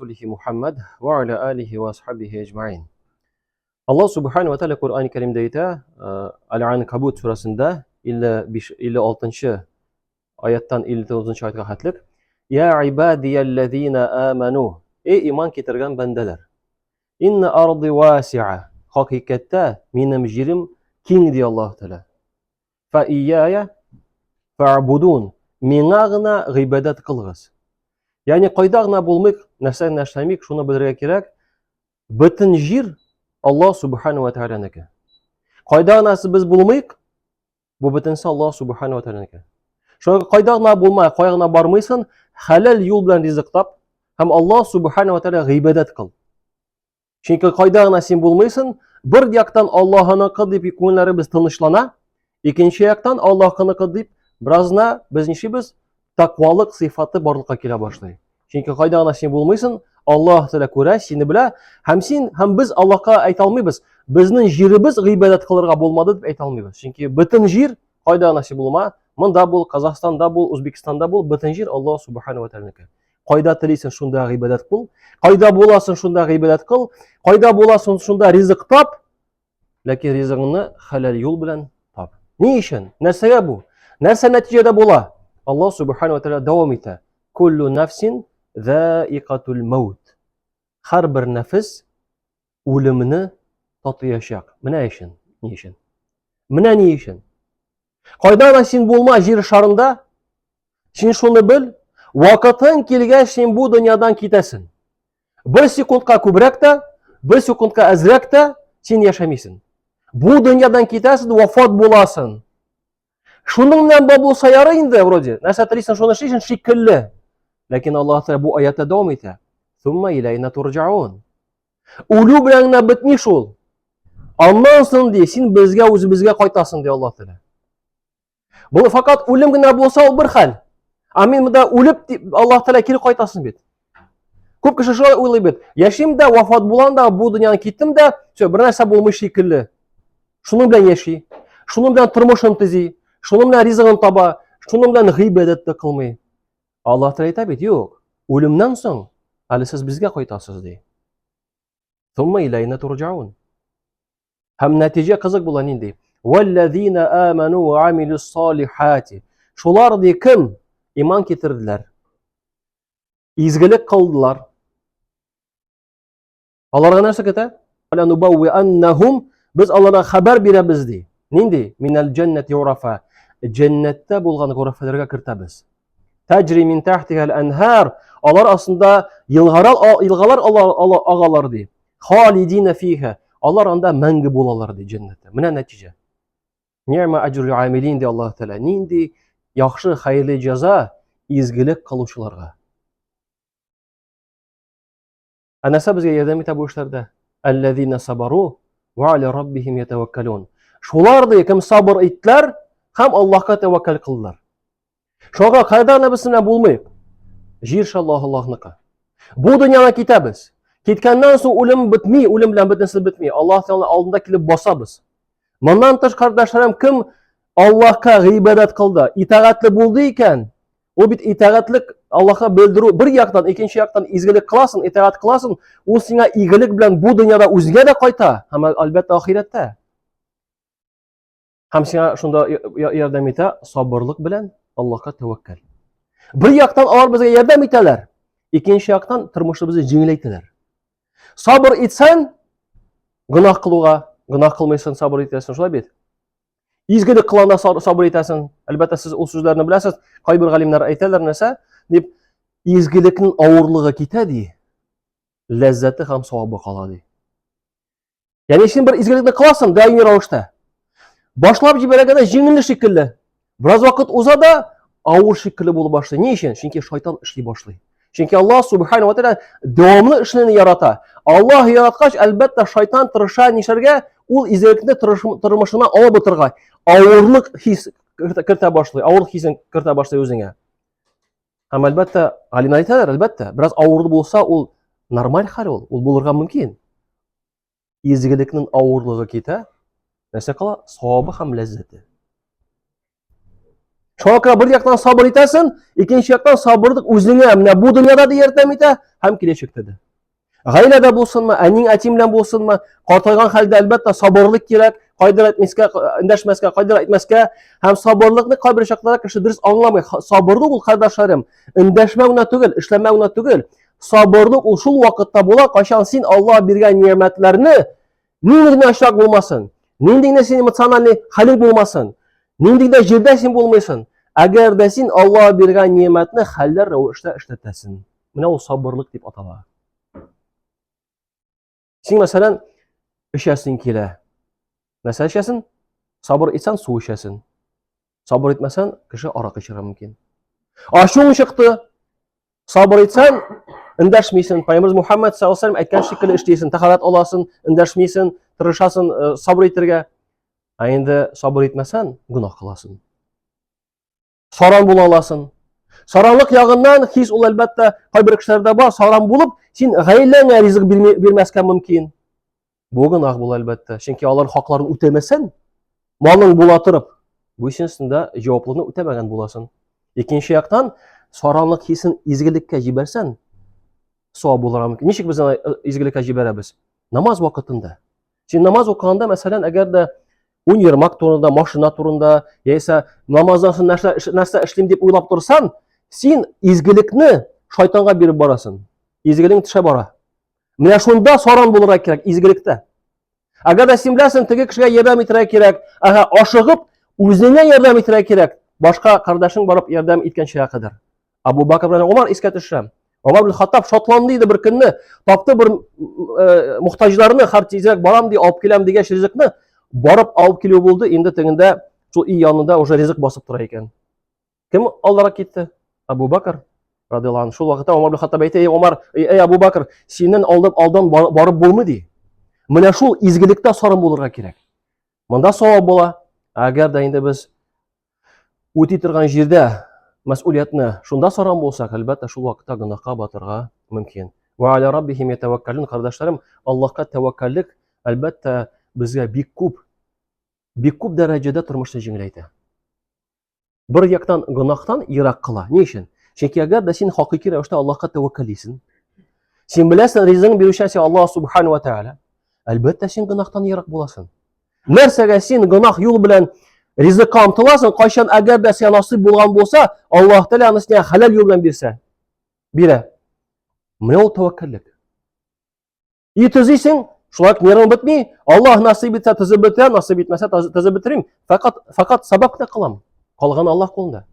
رسوله محمد وعلى آله وأصحابه أجمعين. Allah Subhanahu wa Ta'ala Qur'an-ı Kerim'de aytadi, Al-Ankabut surasida 56 oyatdan 59 oyatga xatlik. Ya ibadiyallazina amanu. Ey iman keltirgan bandalar. Inna ardi wasi'a. Haqiqatda mening yerim keng deydi Alloh Taala. Fa iyaya fa'budun. Menga gina ibodat qilg'iz. Ya'ni qayda gina bo'lmayk, narsa nashlamik, shuni bildirga kerak. Butun yer Allah Subhanahu wa Ta'alaniki. Qayda ginasi biz bo'lmayk, bu butunsi Allah Subhanahu wa Ta'alaniki. Shunga qayda gina bo'lmay, qayga gina bormaysan, halal yo'l bilan rizq top, ham Allah Subhanahu wa Ta'ala ibodat qil. Chunki qayda gina sen bo'lmaysan, bir yoqdan Allohning deb ko'ngillarimiz tinchlana, ikkinchi yoqdan Allohning deb birozna biz taqvolik sifati borliqqa kela boshlaydi. Chunki qayda gina sen bo'lmaysan, Alloh Taala ko'ra, seni bila, ham biz Allohga ayta olmaymiz. Bizning yerimiz ibodat qilarga bo'lmadi deb ayta olmaymiz. Chunki butun yer qayda gina sen bo'lma, menda bo'l, Qozog'istonda bo'l, O'zbekistonda bo'l, butun yer Alloh Subhanahu va Ta'alaniki. Qayda tilaysan shunda ibodat qil, qayda bo'lasan shunda ibodat qil, qayda bo'lasan shunda rizq top, lekin rizqingni halal yo'l bilan top. Ne uchun? Narsaga bu? Narsa natijada bo'la. Alloh Subhanahu va Ta'ala davom etadi. Kullu nafsin za'iqatul maut. Har bir nafs o'limini tatiyashaq. Mana uchun, ne uchun? Mana ne uchun? Qayda sen bo'lma yer sharында, sen shuni bil, vaqtin kelgach sen bu dunyodan ketasan. Bir sekundga ko'proqda, bir sekundga azroqda sen yashamaysan. Bu dunyodan ketasan, vafot bo'lasan. Shuning bilan bo'lsa yara endi вроде. Narsa tilaysan shuni ishlaysan shekilli. Lekin Alloh Taolo bu oyatda davom etadi. Summa ilayna turja'un. O'lu bilan bitmish ol. Ondan so'ng de sen bizga o'zimizga qaytasan deydi Alloh Taolo. Bu faqat o'limgina bo'lsa u bir xil. Amin bunda o'lib Alloh Taolo kelib qaytasin bet. Ko'p kishi shunday o'ylaydi. Yashimda vafot bo'lganda bu dunyodan ketdimda, bir narsa bo'lmish shekilli. Shuning bilan yashay, shuning bilan turmushim tuziy, shuning bilan rizqim topa, shuning bilan g'ibodatni qilmay. Alloh Taolo aytadi, yo'q. O'limdan so'ng hali siz bizga qaytasiz deydi. Thumma ilayna turja'un. Ham natija qiziq bo'ladi endi. Vallazina amanu va amilus solihati. Shularni kim iymon keltirdilar, izgilik qildilar. Allohga narsa ketadi. Ala nubawwi annahum, biz Allohga xabar beramiz deydi. Nindi? Minal jannati urafa. Jannatda bo'lgan g'urafalarga kiritamiz. Tajri min tahtiha al-anhar. Ular aslında yılgalar ağalar deydi. Halidina fiha. Ular anda mangi bo'lalar deydi jannatda. Mana natija. Ni'ma ajrul amilin deydi Alloh Taala. Nindi yaxshi xayrli jazo izgilik qiluvchilarga. Anasa bizga yordam etadi bu ishlarda. Allazina sabaru va ala robbihim yatawakkalun. Shularni kim sabr etdilar, ham Allohga tavakkal qildilar. Shunga qaydan biz bilan bo'lmaylik. Yer Allohniki. Bu dunyoga ketamiz. Ketgandan so'ng o'lim bitmay, o'lim bilan bitmasi bitmay. Alloh taolo oldida kelib bosamiz. Bundan tashqaridoshlarim kim Allohga g'ibodat qildi, itoatli bo'ldi ekan, u bit itoatlik Allohga bildiruv bir yoqdan, ikkinchi yoqdan izgilik qilasin, itoat qilasin, u senga igilik bilan bu dunyoda o'ziga da qayta, ham albatta oxiratda. Ham senga shunda yordam eta, sabrlik bilan Allohga tavakkal. Bir yoqdan ular bizga yordam etadilar, ikkinchi yoqdan turmushimizni yengillaydilar. Sabr etsan, gunoh qiluvga, gunoh qilmaysan, sabr etasan, shunday bet. İzgilik qilanda sabr etasan. Albatta siz o so'zlarni bilasiz. Qay bir g'alimlar aytadilar narsa, deb izgilikning og'irligi ketadi, lazzati ham savobi qoladi. Ya'ni sen bir izgilikni qilasan doimiy ravishda. Boshlab jibaraganda yengillik shekilli. Biroz vaqt o'zada og'ir shekilli bo'lib boshlaydi. Ne uchun? Chunki shayton ishlay boshlaydi. Chunki Alloh Subhanahu va Ta'ala davomli ishlarni yaratadi. Alloh yaratgach albatta shayton tirishar nisharga, u izgilikni turmushini olib o'tirgan. Ağırlık his kirta boshlaydi, ağırlık hisini kirta boshlaydi o'zingga. Ham albatta, alimlar aytadilar, albatta, biroz ağırlı bo'lsa, u normal hal u bo'lirga mumkin. Izgilikning ağırligi keta, narsa qila, savobi ham lazzati. Шуңа күрә бер яктан сабыр итәсен, икенче яктан сабырлык үзеңә менә бу дөньяда да ярдәм итә һәм киләчәктә дә. Гаиләдә булсынмы, әнин, әтиң белән булсынмы, картайган хәлдә әлбәттә сабырлык кирәк, кайдыр әйтмәскә, эндәшмәскә, кайдыр әйтмәскә һәм сабырлыкны кайбер чакларда кеше дөрес аңламый. Сабырлык ул, кардәшләрем, эндәшмәү генә түгел, эшләмәү генә түгел. Сабырлык ул шул вакытта була, кайчан син Аллаһ биргән ниъмәтләрне нинди генә очрак булмасын, нинди генә син эмоциональ хәлең булмасын, нинди дә җирдә син булмыйсың. Әгәр дә син Аллаһ биргән ниъмәтне хәлләр рәвештә эшләтәсең. Менә ул сабырлык дип атала. Син мәсәлән эчәсең килә. Нәрсә эчәсең? Сабыр итсәң су эчәсең. Сабыр итмәсәң кеше арак эчәргә мөмкин. Ачуың чыкты. Сабыр итсәң эндәшмисең. Пәйгамбер Мухаммад саллаллаһу алейһи ва әйткән шикелле эшлисең. Тәһарәт аласың, эндәшмисең, тырышасың, сабыр итәргә. Инде сабыр итмәсәң гөнаһ кыласың. Саран була аласың. Саранлык ягыннан хис ул әлбәттә кайбер кешеләрдә бар. Саран булып, син гаиләңә ризык бирмәскә мөмкин. Бу гөнаһ була әлбәттә. Чөнки алар хакларын үтәмәсәң, малың була торып, бу исендә җаваплылыкны үтәмәгән буласың. Икенче яктан, саранлык хисен изгелеккә җибәрсәң, савап булырга мөмкин. Ничек без изгелеккә җибәрәбез? Намаз вакытында. Син намаз укыганда, мәсәлән, әгәр дә универмаг турында, машина турында, яисә намаздан соң нәрсә эшлим дип уйлап торсаң, син изгелекне шайтанга биреп барасың. Изгелең төшә бара. Менә шунда саран булырга кирәк, изгелектә. Әгәр дә син беләсең, теге кешегә ярдәм итәргә кирәк, ашыгып, үзеңә ярдәм итәргә кирәк, башка кардәшең барып ярдәм иткәнчегә кадәр. Абу Бакр белән Умар искә төшерәм. Умар ибн Хаттаб шатланды иде бер көнне, тапты бер мухтаҗларны, һәр тизрәк барам ди, алып киләм дигәч ризыкны, барып алып килү булды. Инде тегендә шул ий янында уже ризык басып тора икән. Кем алдарак китте? Абу Бакр радиллаһу анһу. Шул вакытта Умар ибн Хаттаб әйтә: "Умар, Абу Бакр, синнән алдан барып булмый" ди. Менә шул изгелектә саран булырга кирәк. Монда савап була. Әгәр дә инде без үти торган җирдә мәс'улиятне шунда саран булсак, әлбәттә шул вакытта гөнаһка батырга мөмкин. Ва аля раббихим ятаваккалун. Кардәшләрем, Аллаһка тәвәккәллек әлбәттә безгә бик күп дәрәҗәдә тормышны җиңеләйтә. Бер яктан гөнаһтан ерак кыла. Ни өчен? Чөнки әгәр дә син хакыйкый рәвештә Аллаһка тәвәккәл итсәң, син беләсең, ризыгын бирүче Аллаһ субханаһу ва тааля, әлбәттә син гөнаһтан ерак буласың. Нәрсәгә син гөнаһ юл белән ризыкка омтыласың, кайчан әгәр дә сиңа насыйп булган булса, Аллаһ Тәгалә аны сиңа хәләл юл белән бирә. Менә ул тәвәккәллек. И төзисең, шулай нервың бетми, Аллаһ насыйп итсә төзеп бетерә, насыйп итмәсә төзеп бетермим. Фақат сабак та кылам. Калган Аллаһ кулында.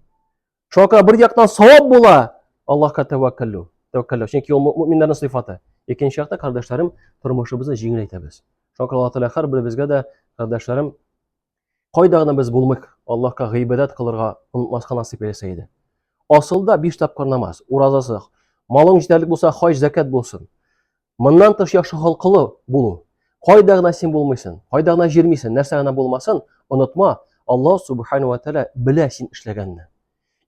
Шуңа күрә бер яктан савап була Аллаһка тәвәккәлләү. Чөнки ул мөэминнәрнең сыйфаты. Икенче якта, кардәшләрем, тормышыбызны җиңеләйтәбез. Шуңа күрә Аллаһ Тәгалә һәрберебезгә дә, кардәшләрем, кайда гына без булмыйк, Аллаһка гыйбадәт кылырга онытмаска насыйп итсә иде. Асылда 5 тапкыр намаз, уразасы, малың җитәрлек булса, хаҗ, закат булсын. Моннан тыш яхшы халкылы булу. Кайда гына син булмыйсың, кайда гына җирмисең, нәрсә гына булмасын, онытма, Аллаһ субханаһу ва тааля белә син эшләгәнне.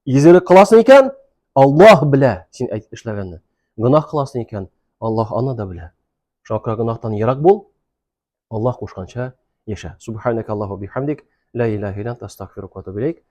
Изгелек кыласың икән, Аллаһ белә син эшләгәнне. Гөнаһ кыласың икән, Аллаһ аны да белә. Шуңа күрә гөнаһтан ерак бул, Аллаһ кушканча яшә. Субханака Аллаһу бихамдик, ла илаха илля анта астагфирука ва атубу илейк.